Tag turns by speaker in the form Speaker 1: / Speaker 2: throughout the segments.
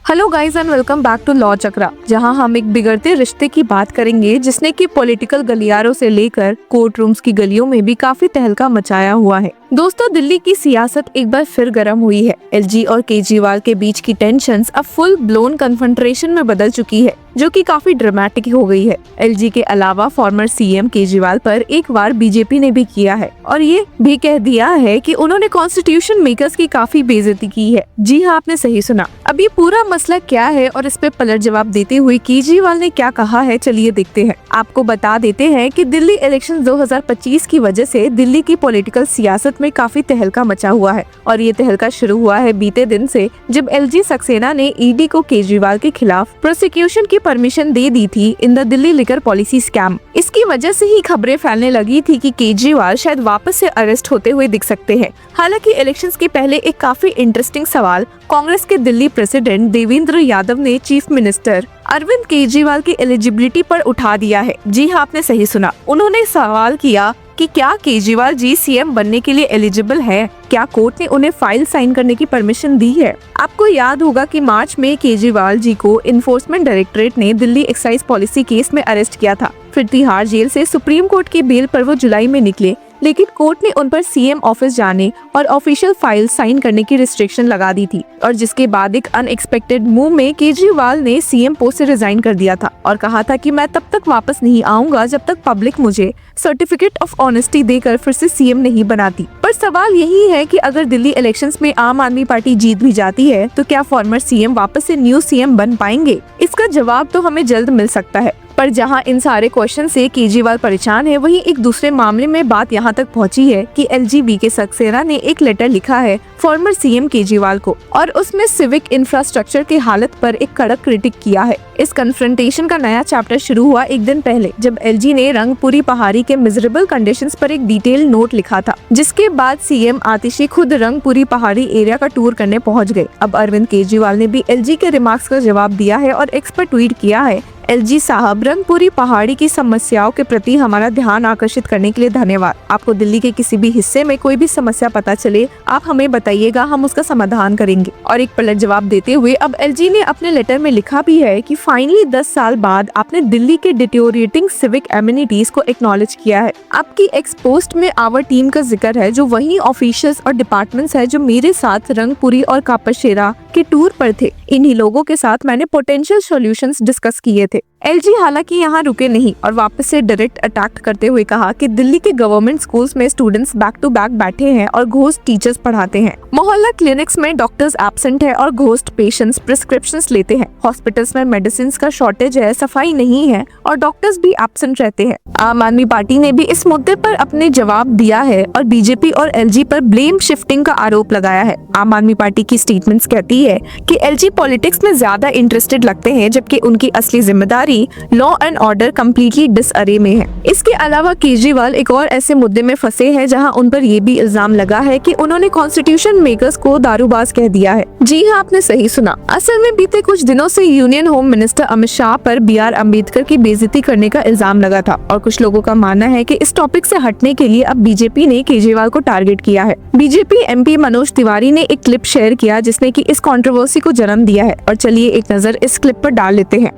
Speaker 1: Hello guys and welcome back to law Chakra, जहां हम एक बिगड़ते रिश्ते की बात करेंगे जिसने कि पॉलिटिकल गलियारों से लेकर कोर्ट रूम्स की गलियों में भी काफी तहलका मचाया हुआ है। दोस्तों, दिल्ली की सियासत एक बार फिर गर्म हुई है। एलजी और केजरीवाल के बीच की टेंशन्स अब फुल ब्लोन कन्फ्रंटेशन में बदल चुकी है, जो कि काफी ड्रामेटिक हो गई है। एलजी के अलावा फॉर्मर सीएम केजरीवाल पर एक बार बीजेपी ने भी किया है और ये भी कह दिया है कि उन्होंने कॉन्स्टिट्यूशन मेकर्स की काफी बेइज्जती की है। जी हाँ, आपने सही सुना। अब ये पूरा मसला क्या है और इस पे पलट जवाब देते हुए केजरीवाल ने क्या कहा है, चलिए देखते हैं। आपको बता देते हैं कि दिल्ली इलेक्शन 2025 की वजह से दिल्ली की पॉलिटिकल सियासत में काफी तहलका मचा हुआ है और ये तहलका शुरू हुआ है बीते दिन से, जब एलजी सक्सेना ने ईडी को केजरीवाल के खिलाफ प्रोसिक्यूशन की परमिशन दे दी थी in the Delhi liquor policy scam. इसकी वजह से ही खबरें फैलने लगी थी कि केजरीवाल शायद वापस से अरेस्ट होते हुए दिख सकते हैं। हालांकि इलेक्शंस के पहले एक काफी इंटरेस्टिंग सवाल कांग्रेस के दिल्ली प्रेसिडेंट देवेंद्र यादव ने चीफ मिनिस्टर अरविंद केजरीवाल की एलिजिबिलिटी पर उठा दिया है। जी हाँ, आपने सही सुना। उन्होंने सवाल किया कि क्या केजरीवाल जी सीएम बनने के लिए एलिजिबल है, क्या कोर्ट ने उन्हें फाइल साइन करने की परमिशन दी है। आपको याद होगा कि मार्च में केजरीवाल जी को इन्फोर्समेंट डायरेक्टरेट ने दिल्ली एक्साइज पॉलिसी केस में अरेस्ट किया था। फिर तिहाड़ जेल से सुप्रीम कोर्ट की बेल पर वो जुलाई में निकले, लेकिन कोर्ट ने उन पर सीएम ऑफिस जाने और ऑफिशियल फाइल साइन करने की रिस्ट्रिक्शन लगा दी थी, और जिसके बाद एक अनएक्सपेक्टेड मूव में केजरीवाल ने सीएम पोस्ट से रिजाइन कर दिया था और कहा था कि मैं तब तक वापस नहीं आऊंगा जब तक पब्लिक मुझे सर्टिफिकेट ऑफ ऑनेस्टी देकर फिर से सीएम नहीं बनाती। पर सवाल यही है कि अगर दिल्ली इलेक्शंस में आम आदमी पार्टी जीत भी जाती है तो क्या फॉर्मर सीएम वापस से न्यू सीएम बन पाएंगे? इसका जवाब तो हमें जल्द मिल सकता है। पर जहां इन सारे क्वेश्चन से केजरीवाल परेशान है, वहीं एक दूसरे मामले में बात यहां तक पहुंची है कि एलजीबी के सक्सेना ने एक लेटर लिखा है फॉर्मर सीएम केजरीवाल को और उसमें सिविक इंफ्रास्ट्रक्चर की हालत पर एक कड़क क्रिटिक किया है। इस कन्फ्रंटेशन का नया चैप्टर शुरू हुआ एक दिन पहले, जब एलजी ने रंगपुरी पहाड़ी के मिजरेबल कंडीशंस पर एक डिटेल नोट लिखा था, जिसके बाद सीएम आतिशी खुद रंगपुरी पहाड़ी एरिया का टूर करने पहुंच गए। अब अरविंद केजरीवाल ने भी एलजी के रिमार्क्स का जवाब दिया है और एक्स पर ट्वीट किया है, एलजी साहब, रंगपुरी पहाड़ी की समस्याओं के प्रति हमारा ध्यान आकर्षित करने के लिए धन्यवाद। आपको दिल्ली के किसी भी हिस्से में कोई भी समस्या पता चले, आप हमें बताइएगा, हम उसका समाधान करेंगे। और एक पलट जवाब देते हुए अब एलजी ने अपने लेटर में लिखा भी है कि फाइनली 10 साल बाद आपने दिल्ली के डिटोरिएटिंग सिविक एमिनिटीज को एक्नॉलेज किया है। आपकी एक्स पोस्ट में आवर टीम का जिक्र है, जो वही ऑफिशियल्स और डिपार्टमेंट्स है जो मेरे साथ रंगपुरी और कापशेरा के टूर पर थे। इन्हीं लोगों के साथ मैंने पोटेंशियल सॉल्यूशंस डिस्कस किए थे। एलजी हालांकि यहाँ रुके नहीं और वापस से डायरेक्ट अटैक करते हुए कहा कि दिल्ली के गवर्नमेंट स्कूल्स में स्टूडेंट्स बैक टू बैक बैठे हैं और घोस्ट टीचर्स पढ़ाते हैं। मोहल्ला क्लिनिक्स में डॉक्टर्स एब्सेंट है और घोस्ट पेशेंट्स प्रिस्क्रिप्शंस लेते हैं। हॉस्पिटल्स में मेडिसिन का शॉर्टेज है, सफाई नहीं है और डॉक्टर्स भी एब्सेंट रहते हैं। आम आदमी पार्टी ने भी इस मुद्दे पर अपने जवाब दिया है और बीजेपी और एलजी पर ब्लेम शिफ्टिंग का आरोप लगाया है। आम आदमी पार्टी की स्टेटमेंट्स कहती है कि एलजी पॉलिटिक्स में ज्यादा इंटरेस्टेड लगते हैं, जबकि उनकी असली जिम्मेदारी लॉ एंड ऑर्डर कम्प्लीटली डिसअरे में है। इसके अलावा केजरीवाल एक और ऐसे मुद्दे में फंसे हैं जहां उन पर ये भी इल्जाम लगा है कि उन्होंने कॉन्स्टिट्यूशन मेकर्स को दारूबाज कह दिया है। जी हाँ, आपने सही सुना। असल में बीते कुछ दिनों से union home minister Amit Shah पर बीआर अम्बेडकर की बेइज्जती करने का इल्जाम लगा था और कुछ लोगों का मानना है कि इस टॉपिक से हटने के लिए अब बीजेपी ने केजरीवाल को टारगेट किया है। बीजेपी एमपी मनोज तिवारी ने एक क्लिप शेयर किया जिसने कि इस कंट्रोवर्सी को जन्म दिया है, और चलिए एक नजर इस क्लिप पर डाल लेते हैं।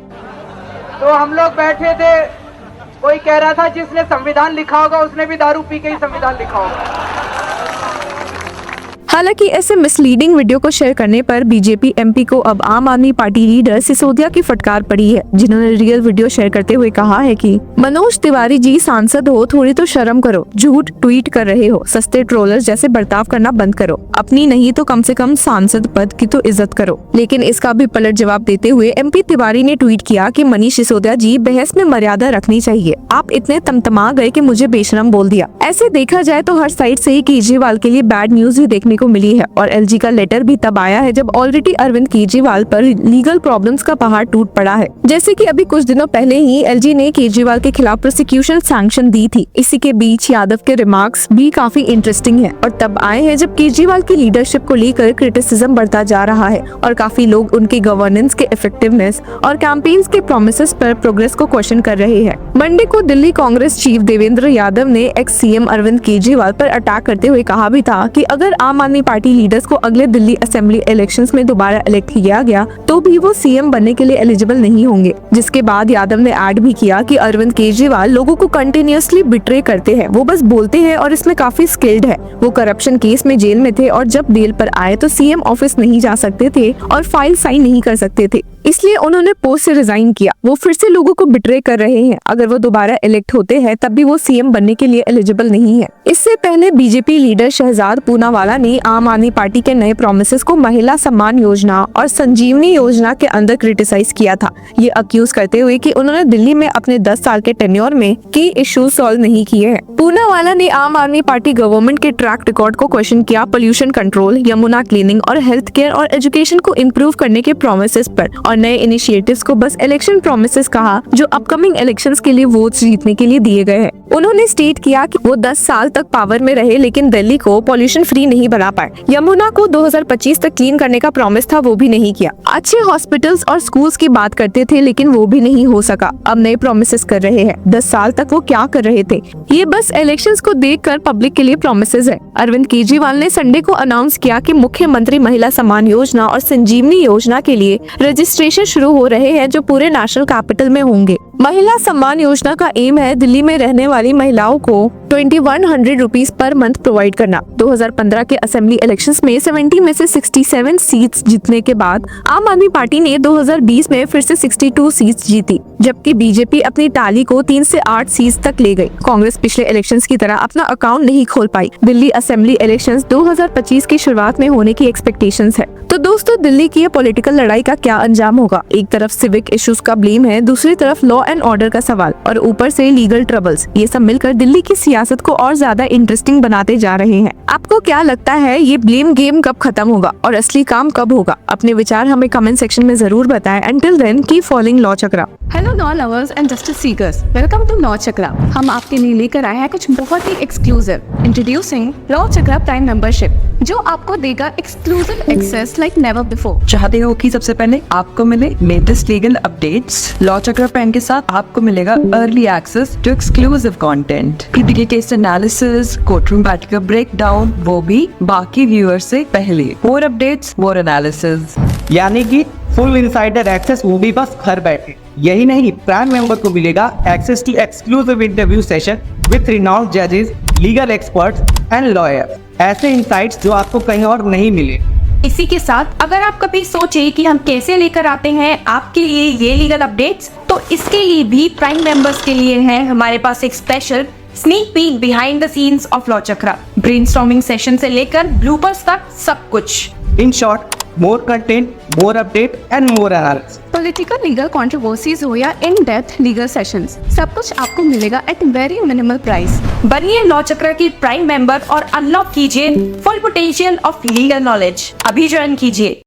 Speaker 2: तो हम लोग बैठे थे, कोई कह रहा था जिसने संविधान लिखा होगा उसने भी दारू पी के ही संविधान लिखा होगा।
Speaker 1: हालांकि ऐसे मिसलीडिंग वीडियो को शेयर करने पर बीजेपी एमपी को अब आम आदमी पार्टी लीडर सिसोदिया की फटकार पड़ी है, जिन्होंने रियल वीडियो शेयर करते हुए कहा है कि मनोज तिवारी जी सांसद हो, थोड़ी तो शर्म करो, झूठ ट्वीट कर रहे हो, सस्ते ट्रोलर्स जैसे बर्ताव करना बंद करो, अपनी नहीं तो कम से कम सांसद पद की तो इज्जत करो। लेकिन इसका भी पलट जवाब देते हुए एमपी तिवारी ने ट्वीट किया कि मनीष सिसोदिया जी, बहस में मर्यादा रखनी चाहिए, आप इतने तमतमा गए कि मुझे बेशरम बोल दिया। ऐसे देखा जाए तो हर साइड से ही केजरीवाल के लिए बैड न्यूज भी देखने को मिली है और एलजी का लेटर भी तब आया है जब ऑलरेडी अरविंद केजरीवाल पर लीगल प्रॉब्लम्स का पहाड़ टूट पड़ा है। जैसे कि अभी कुछ दिनों पहले ही एलजी ने केजरीवाल के खिलाफ प्रोसिक्यूशन सैंक्शन दी थी। इसी के बीच यादव के रिमार्क्स भी काफी इंटरेस्टिंग है और तब आए हैं जब केजरीवाल की लीडरशिप को लेकर क्रिटिसिज्म बढ़ता जा रहा है और काफी लोग उनकी गवर्नेंस के इफेक्टिवनेस और कैंपेन्स के प्रोमिसेस पर प्रोग्रेस को क्वेश्चन कर रहे हैं। मंडे को दिल्ली कांग्रेस चीफ देवेंद्र यादव ने एक्स सीएम अरविंद केजरीवाल पर अटैक करते हुए कहा भी था कि अगर आम आदमी आदमी पार्टी लीडर्स को अगले दिल्ली असेंबली इलेक्शंस में दोबारा इलेक्ट किया गया तो भी वो सीएम बनने के लिए एलिजिबल नहीं होंगे। जिसके बाद यादव ने ऐड भी किया कि अरविंद केजरीवाल लोगों को कंटिन्यूअसली बिट्रे करते हैं, वो बस बोलते हैं और इसमें काफी स्किल्ड है। वो करप्शन केस में जेल में थे और जब बेल पर आए तो सीएम ऑफिस नहीं जा सकते थे और फाइल साइन नहीं कर सकते थे, इसलिए उन्होंने पोस्ट से रिजाइन किया। वो फिर से लोगों को बिट्रे कर रहे हैं। अगर वो दोबारा इलेक्ट होते हैं तब भी वो सीएम बनने के लिए एलिजिबल नहीं है। इससे पहले बीजेपी लीडर शहजाद पूनावाला ने आम आदमी पार्टी के नए प्रॉमिसेस को महिला सम्मान योजना और संजीवनी योजना के अंदर क्रिटिसाइज किया था, ये अक्यूज करते हुए कि उन्होंने दिल्ली में अपने 10 साल के टेन्योर में की इश्यूज सॉल्व नहीं किए हैं। पूनावाला ने आम आदमी पार्टी गवर्नमेंट के ट्रैक रिकॉर्ड को क्वेश्चन किया पोल्यूशन कंट्रोल, यमुना क्लीनिंग और हेल्थ केयर और एजुकेशन को इम्प्रूव करने के प्रोमिसेस पर और नए इनिशिएटिव्स को बस इलेक्शन प्रोमिसेस कहा जो अपकमिंग इलेक्शंस के लिए वोट्स जीतने के लिए दिए गए हैं। उन्होंने स्टेट किया कि वो 10 साल तक पावर में रहे लेकिन दिल्ली को पॉल्यूशन फ्री नहीं बना पाए। यमुना को 2025 तक क्लीन करने का प्रॉमिस था, वो भी नहीं किया। अच्छे हॉस्पिटल्स और स्कूल्स की बात करते थे लेकिन वो भी नहीं हो सका। अब नए प्रॉमिसेस कर रहे हैं। 10 साल तक वो क्या कर रहे थे? ये बस इलेक्शंस को देखकर पब्लिक के लिए प्रॉमिसेस है। अरविंद केजरीवाल ने संडे को अनाउंस किया कि मुख्यमंत्री महिला सम्मान योजना और संजीवनी योजना के लिए रजिस्ट्रेशन शुरू हो रहे हैं जो पूरे नेशनल कैपिटल में होंगे। महिला सम्मान योजना का एम है दिल्ली में रहने वाली महिलाओं को 2100 रुपीज पर मंथ प्रोवाइड करना। 2015 के असेंबली इलेक्शंस में 70 में से 67 सीट्स जीतने के बाद आम आदमी पार्टी ने 2020 में फिर से 62 सीट्स जीती, जबकि बीजेपी अपनी टाली को 3 से 8 सीट्स तक ले गई। कांग्रेस पिछले इलेक्शंस की तरह अपना अकाउंट नहीं खोल पाई। दिल्ली असेंबली इलेक्शंस 2025 की शुरुआत में होने की एक्सपेक्टेशंस है। तो दोस्तों, दिल्ली की ये पॉलिटिकल लड़ाई का क्या अंजाम होगा? एक तरफ सिविक इश्यूज का ब्लेम है, दूसरी तरफ लॉ एंड ऑर्डर का सवाल और ऊपर से लीगल ट्रबल्स। ये सब मिलकर दिल्ली की सियासत को और ज्यादा इंटरेस्टिंग बनाते जा रहे हैं। आपको क्या लगता है ये ब्लेम गेम कब खत्म होगा और असली काम कब होगा? अपने विचार हमें कमेंट सेक्शन में जरूर बताएं। Until then, keep following law Chakra.
Speaker 3: Hello law lovers and justice seekers, welcome to law Chakra. हम आपके लिए लेकर आए हैं कुछ बहुत ही exclusive. Introducing law Chakra prime membership, जो आपको देगा exclusive access like never before.
Speaker 4: चाहते हो कि सबसे पहले आपको मिले latest legal updates? Law Chakra prime के साथ आपको मिलेगा early access to exclusive content, case analysis, courtroom battle का ब्रेकडाउन, वो भी बाकी व्यूअर्स से पहले। मोर अपडेट्स, मोर एनालिसिस,
Speaker 2: यानी कि फुल इनसाइडर एक्सेस, वो भी बस घर बैठे। यही नहीं, प्राइम मेंबर को मिलेगा access to exclusive interview session with renowned जजेस, लीगल एक्सपर्ट्स एंड लॉयर्स। ऐसे इनसाइट्स जो आपको कहीं और नहीं मिले।
Speaker 3: इसी के साथ अगर आप कभी सोचे कि हम कैसे लेकर आते हैं आपके लिए ये लीगल अपडेट्स, तो इसके लिए भी प्राइम मेंबर्स के लिए है हमारे पास एक special sneak peek behind the scenes of law chakra. Brainstorming session से लेकर ब्लूपर्स तक सब कुछ।
Speaker 2: In short, more content, more update and more analysis.
Speaker 3: Political legal controversies हो या इन डेप्थ लीगल सेशंस, सब कुछ आपको मिलेगा एट वेरी मिनिमल प्राइस। बनिए लॉ चक्रा की प्राइम मेंबर और अनलॉक कीजिए full potential of legal knowledge. अभी ज्वाइन कीजिए।